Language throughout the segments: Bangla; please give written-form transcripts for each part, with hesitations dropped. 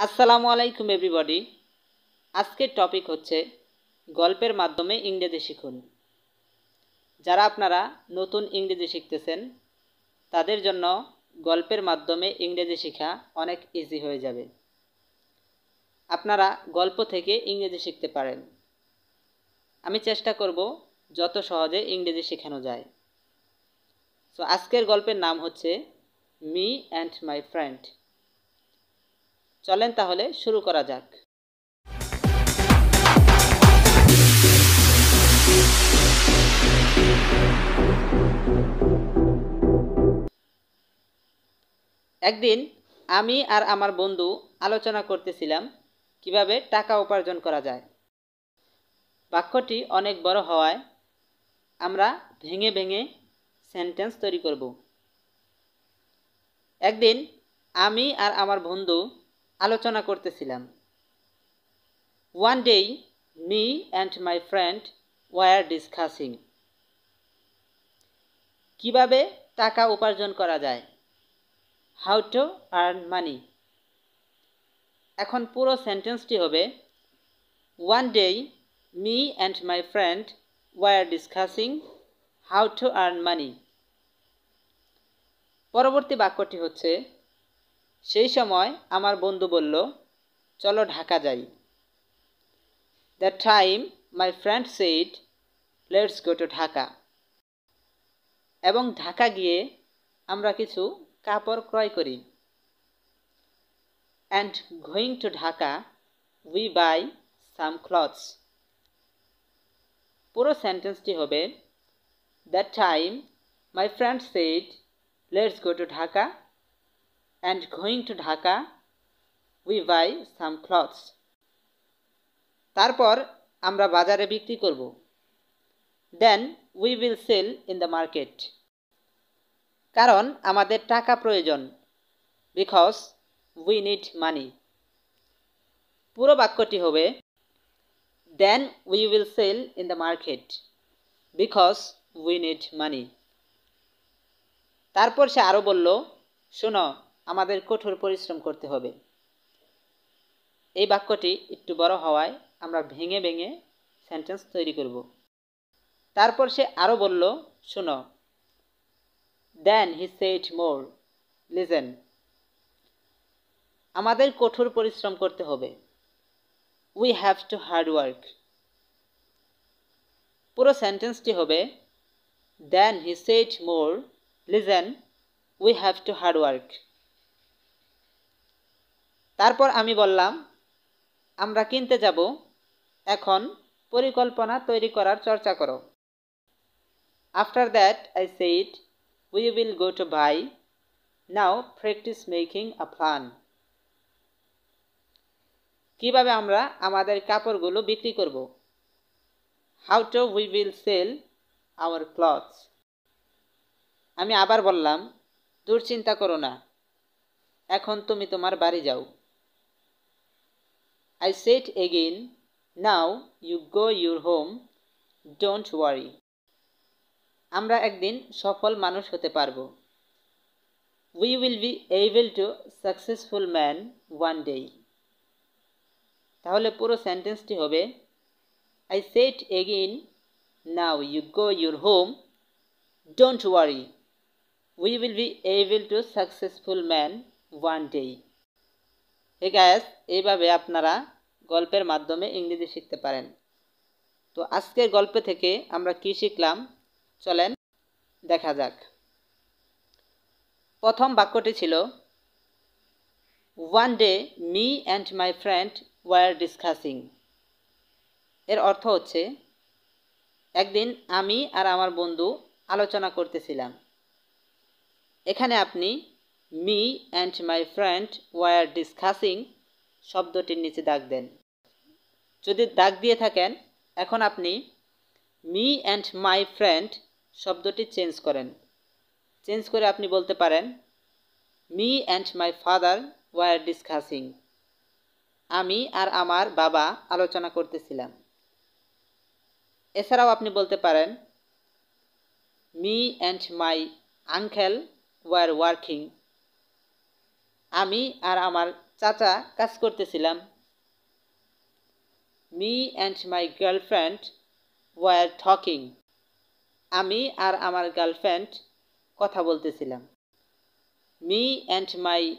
আসসালামু আলাইকুম এভরিবডি। আজকের টপিক হচ্ছে গল্পের মাধ্যমে ইংরেজি শিখুন। যারা আপনারা নতুন ইংরেজি শিখতেছেন তাদের জন্য গল্পের মাধ্যমে ইংরেজি শেখা অনেক ইজি হয়ে যাবে। আপনারা গল্প থেকে ইংরেজি শিখতে পারেন। আমি চেষ্টা করব যত সহজে ইংরেজি শেখানো যায়। সো আজকের গল্পের নাম হচ্ছে মি অ্যান্ড মাই ফ্রেন্ড। চলেন তাহলে শুরু করা যাক। একদিন আমি আর আমার বন্ধু আলোচনা করতেছিলাম কিভাবে টাকা উপার্জন করা যায়। বাক্যটি অনেক বড় হওয়ায় আমরা ভেঙে ভেঙে সেন্টেন্স তৈরি করব। একদিন আমি আর আমার বন্ধু আলোচনা করতেছিলাম। One day, me and my friend were discussing কিভাবে টাকা উপার্জন করা যায়, how to earn money। এখন পুরো সেন্টেন্সটি হবে One day, me and my friend were discussing how to earn money। পরবর্তী বাক্যটি হচ্ছে সেই সময় আমার বন্ধু বলল চলো ঢাকা যাই। That time my friend said let's go to Dhaka। এবং ঢাকা গিয়ে আমরা কিছু কাপড় ক্রয় করি। And going to Dhaka we buy some clothes। পুরো সেন্টেন্সটি হবে That time my friend said let's go to Dhaka and going to Dhaka we buy some clothes। তারপর আমরা বাজারে বিক্রি করব। Then we will sell in the market। কারণ আমাদের টাকা প্রয়োজন, because we need money। পুরো বাক্যটি হবে Then we will sell in the market because we need money। তারপর সে আরো বলল শোনো আমাদের কঠোর পরিশ্রম করতে হবে। এই বাক্যটি একটু বড় হওয়ায় আমরা ভেঙে ভেঙে সেন্টেন্স তৈরি করব। তারপর সে আরো বলল শোনো। Then he said more, listen। আমাদের কঠোর পরিশ্রম করতে হবে, we have to hard work। পুরো সেন্টেন্সটি হবে Then he said more, listen, we have to hard work। তারপর আমি বললাম আমরা কিনতে যাব, এখন পরিকল্পনা তৈরি করার চর্চা করো। After that I said we will go to buy, now practice making a plan। কিভাবে আমরা আমাদের কাপড়গুলো বিক্রি করব, how to we will sell our clothes। আমি আবার বললাম দুশ্চিন্তা করো না, এখন তুমি তোমার বাড়ি যাও। I said again now you go your home, don't worry। আমরা একদিন সফল মানুষ হতে পারবো, we will be able to successful man one day। তাহলে পুরো সেন্টেন্সটি হবে I said again now you go your home, don't worry, we will be able to successful man one day। Hey guys, এইভাবে আপনারা গল্পের মাধ্যমে ইংরেজি শিখতে পারেন। তো আজকের গল্প থেকে আমরা কি শিখলাম চলেন দেখা যাক। প্রথম বাক্যটি ছিল One day me and my friend were discussing। এর অর্থ হচ্ছে একদিন আমি আর আমার বন্ধু আলোচনা করতেছিলাম। এখানে আপনি me and my friend were discussing শব্দটির নিচে দাগ দেন। যদি দাগ দিয়ে থাকেন এখন আপনি me and my friend শব্দটি চেঞ্জ করেন। চেঞ্জ করে আপনি বলতে পারেন me and my father were discussing। আমি আর আমার বাবা আলোচনা করতেছিলাম। এছাড়াও আপনি বলতে পারেন me and my uncle were working। আমি আর আমার চাচা কাজ করতেছিলাম। Me and my girlfriend were talking. আমি আর আমার গার্লফ্রেন্ড কথা বলতেছিলাম। Me and my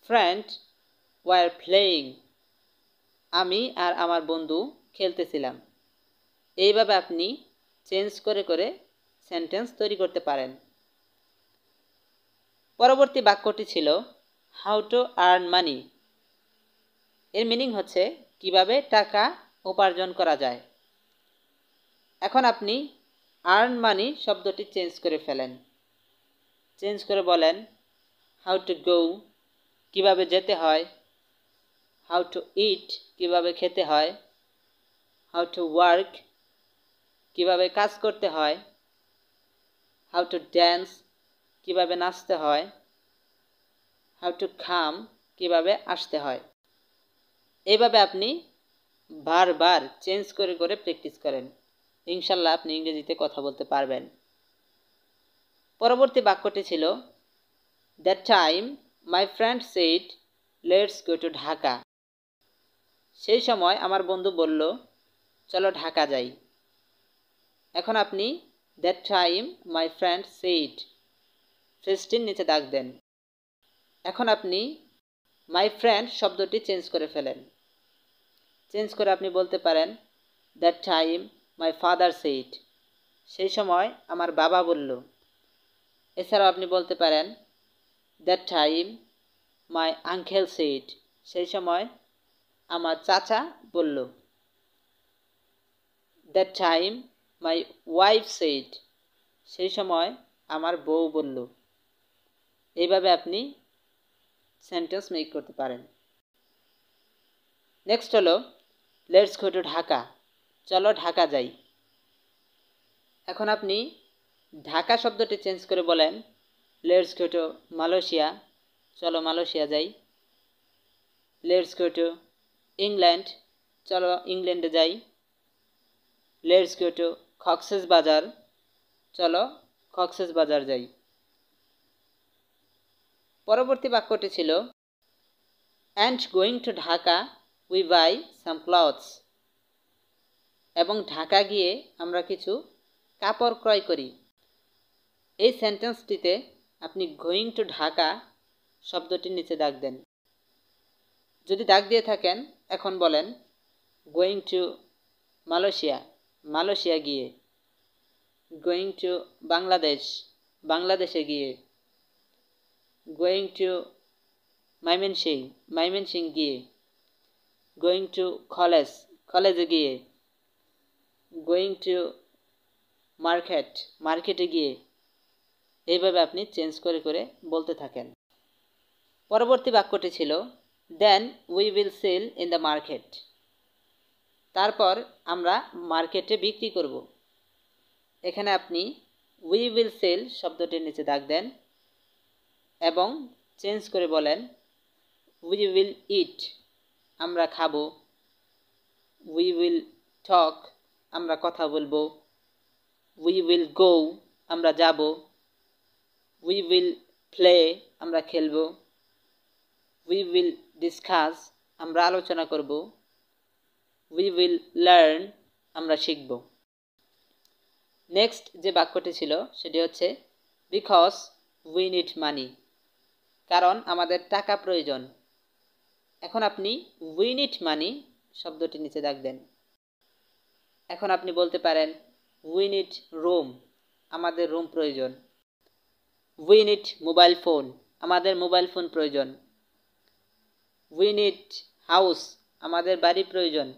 friend were playing. আমি আর আমার বন্ধু খেলতেছিলাম। এইভাবে আপনি চেঞ্জ করে করে সেন্টেন্স তৈরি করতে পারেন। পরবর্তী বাক্যটি ছিল হাউ টু আর্ন মানি। এর মিনিং হচ্ছে কিভাবে টাকা উপার্জন করা যায়। এখন আপনি আর্ন মানি শব্দটি চেঞ্জ করে ফেলেন। চেঞ্জ করে বলেন হাউ টু গো, কীভাবে যেতে হয়। হাউ টু ইট, কীভাবে খেতে হয়। হাউ টু ওয়ার্ক, কীভাবে কাজ করতে হয়। হাউ টু ড্যান্স, কীভাবে নাচতে হয়। হাউ টু কাম, কীভাবে আসতে হয়। এইভাবে আপনি বারবার চেঞ্জ করে করে প্র্যাকটিস করেন। ইনশাল্লাহ আপনি ইংরেজিতে কথা বলতে পারবেন। পরবর্তী বাক্যটি ছিল that time my friend shed let's go to Dhaka. সেই সময় আমার বন্ধু বলল চলো ঢাকা যাই। এখন আপনি that time my friend said ফ্রেজটির নিচে দাগ দেন। এখন আপনি মাই ফ্রেন্ড শব্দটি চেঞ্জ করে ফেলেন। চেঞ্জ করে আপনি বলতে পারেন that time my father said. সেই সময় আমার বাবা বলল। এছাড়াও আপনি বলতে পারেন that time my uncle said. সেই সময় আমার চাচা বলল। That time my wife said. সেই সময় আমার বউ বলল। এইভাবে আপনি সেন্টেন্স মেক করতে পারেন। নেক্সট হলো লেটস গো টু ঢাকা। চলো ঢাকা যাই। এখন আপনি ঢাকা শব্দটি চেঞ্জ করে বলেন লেটস গো টু মালয়েশিয়া। চলো মালয়েশিয়া যাই। Let's go to England. চলো ইংল্যান্ডে যাই। লেটস গো টু কক্সেস বাজার। চলো কক্সেস বাজার যাই। পরবর্তী বাক্যটি ছিল and going to Dhaka we by some clothes. এবং ঢাকা গিয়ে আমরা কিছু কাপড় ক্রয় করি। এই সেন্টেন্সটিতে আপনি গোয়িং টু ঢাকা শব্দটির নিচে দাগ দেন। যদি দাগ দিয়ে থাকেন এখন বলেন গোয়িং টু মালয়েশিয়া, মালয়েশিয়া গিয়ে। গোয়িং টু বাংলাদেশ, বাংলাদেশে গিয়ে। গোয়িং টু ময়মনসিংহ, ময়মনসিংহ গিয়ে। গোয়িং টু কলেজ, কলেজে গিয়ে। গোয়িং টু মার্কেট, মার্কেটে গিয়ে। এইভাবে আপনি চেঞ্জ করে করে বলতে থাকেন। পরবর্তী বাক্যটি ছিল then we will sell in the market. তারপর আমরা মার্কেটে বিক্রি করব। এখানে আপনি উই উইল সেল শব্দটির নিচে দাগ দেন এবং চেঞ্জ করে বলেন উই উইল ইট, আমরা খাবো। উই উইল টক, আমরা কথা বলবো। উই উইল গো, আমরা যাব। উই উইল প্লে, আমরা খেলব। উই উইল ডিসকাস, আমরা আলোচনা করব। উই উইল লার্ন, আমরা শিখব। নেক্সট যে বাক্যটি ছিল সেটি হচ্ছে বিকজ উই নিড মানি। কারণ আমাদের টাকা প্রয়োজন। এখন আপনি উই নিড মানি শব্দটি নিচে দাগ দেন। এখন আপনি বলতে পারেন উই নিড রুম, আমাদের রুম প্রয়োজন। উই নিড মোবাইল ফোন, আমাদের মোবাইল ফোন প্রয়োজন। উই নিড হাউস, আমাদের বাড়ি প্রয়োজন।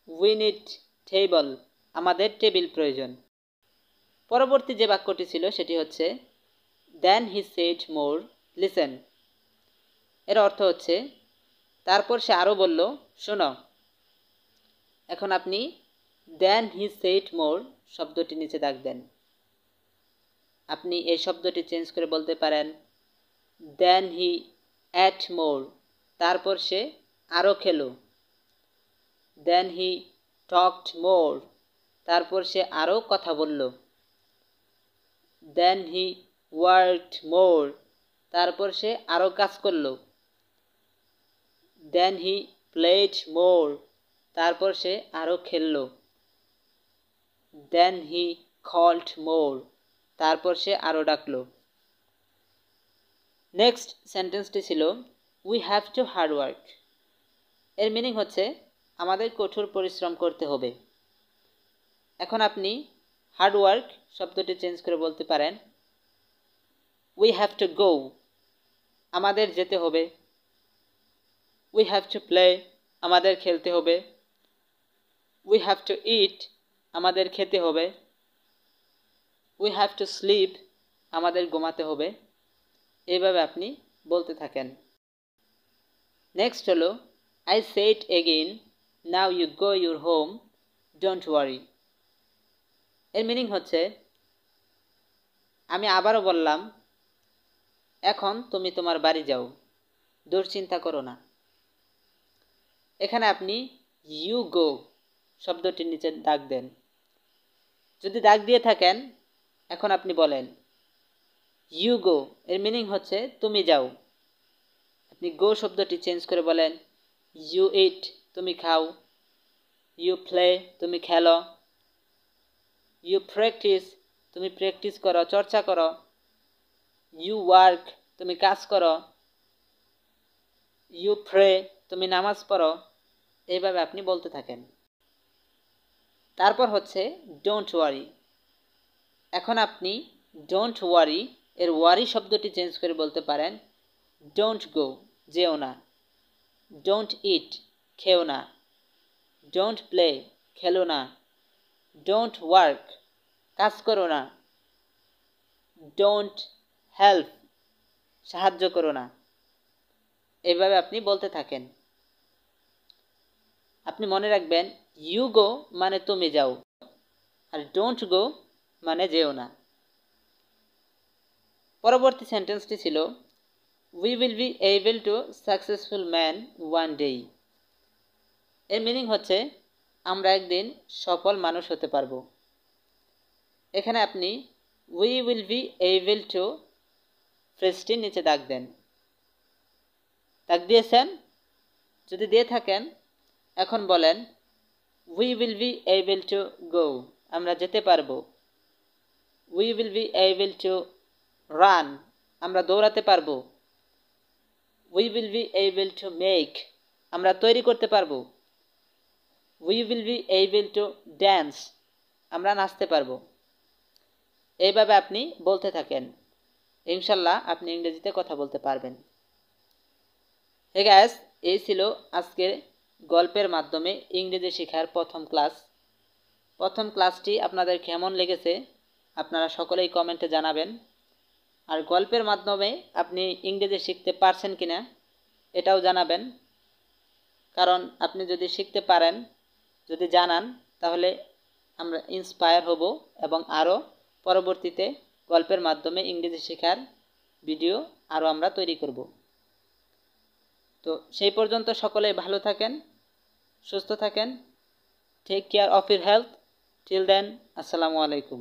উই নিড টেবল, আমাদের টেবিল প্রয়োজন। পরবর্তী যে বাক্যটি ছিল সেটি হচ্ছে দেন হি সেড মোর লিসেন। এর অর্থ হচ্ছে তারপর সে আরও বলল শোনো। এখন আপনি দেন হি সেড মোর শব্দটি নিচে দাগ দেন। আপনি এই শব্দটি চেঞ্জ করে বলতে পারেন দেন হি অ্যাট মোর, তারপর সে আরও খেলো। দেন হি টকড মোর, তারপর সে আরও কথা বলল। দেন হি ওয়ার্কড মোর, তারপর সে আরও কাজ করল। দেন হি প্লেড মোর, তারপর সে আরও খেলল। দেন হি কল্ড মোর, তারপর সে আরও ডাকল। নেক্সট সেন্টেন্সটি ছিল we have to hard work. এর মিনিং হচ্ছে আমাদের কঠোর পরিশ্রম করতে হবে। এখন আপনি হার্ড ওয়ার্ক শব্দটি চেঞ্জ করে বলতে পারেন উই হ্যাভ টু গো, আমাদের যেতে হবে। উই হ্যাভ টু প্লে, আমাদের খেলতে হবে। উই হ্যাভ টু ইট, আমাদের খেতে হবে। উই হ্যাভ টু স্লিপ, আমাদের ঘুমাতে হবে। এইভাবে আপনি বলতে থাকেন। নেক্সট হলো I say it again, now you go your home, don't worry. এর মিনিং হচ্ছে আমি আবারও বললাম, এখন তুমি তোমার বাড়ি যাও, দুশ্চিন্তা করো না। এখানে আপনি ইউ গো শব্দটির নিচে দাগ দেন। যদি দাগ দিয়ে থাকেন এখন আপনি বলেন ইউ গো, এর মিনিং হচ্ছে তুমি যাও। আপনি গো শব্দটি চেঞ্জ করে বলেন ইউ ইট, তুমি খাও। ইউ প্লে, তুমি খেলো। ইউ প্র্যাকটিস, তুমি প্র্যাকটিস করো, চর্চা করো। ইউ ওয়ার্ক, তুমি কাজ করো। ইউ প্রে, তুমি নামাজ পড়ো। এইভাবে আপনি বলতে থাকেন। তারপর হচ্ছে ডোন্ট ওয়ারি। এখন আপনি ডোন্ট ওয়ারি এর ওয়ারি শব্দটি চেঞ্জ করে বলতে পারেন ডোন্ট গো, যেও না। ডোন্ট ইট, খেও না। ডোন্ট প্লে, খেলো না। ডোন্ট ওয়ার্ক, কাজ করো না। ডোন্ট হেল্প, সাহায্য করো না। এভাবে আপনি বলতে থাকেন। আপনি মনে রাখবেন ইউ গো মানে তুমি যাও, আর ডোন্ট গো মানে যেও না। পরবর্তী সেন্টেন্সটি ছিল we will be able to successful man one day. এর মিনিং হচ্ছে আমরা একদিন সফল মানুষ হতে পারবো। এখানে আপনি we will be able to ফ্রেজটির নিচে দাগ দেন। দাগ দিয়েছেন? যদি দিয়ে থাকেন এখন বলেন we will be able to go, আমরা যেতে পারবো। We will be able to run, আমরা দৌড়াতে পারবো। We will be able to make, আমরা তৈরি করতে পারবো। We will be able to dance, আমরা নাচতে পারবো। এইভাবে আপনি বলতে থাকেন, ইনশাল্লাহ আপনি ইংরেজিতে কথা বলতে পারবেন। হে গাইস, এই ছিল আজকের গল্পের মাধ্যমে ইংরেজি শেখার প্রথম ক্লাস। প্রথম ক্লাসটি আপনাদের কেমন লেগেছে আপনারা সকলেই কমেন্টে জানাবেন। আর গল্পের মাধ্যমে আপনি ইংরেজি শিখতে পারছেন কিনা এটাও জানাবেন। কারণ আপনি যদি শিখতে পারেন, যদি জানান, তাহলে আমরা ইন্সপায়ার হব এবং আরও পরবর্তীতে গল্পের মাধ্যমে ইংরেজি শেখার ভিডিও আরও আমরা তৈরি করব। তো সেই পর্যন্ত সকলেই ভালো থাকেন, সুস্থ থাকেন। Take care of your health. Till then, আসসালামু আলাইকুম।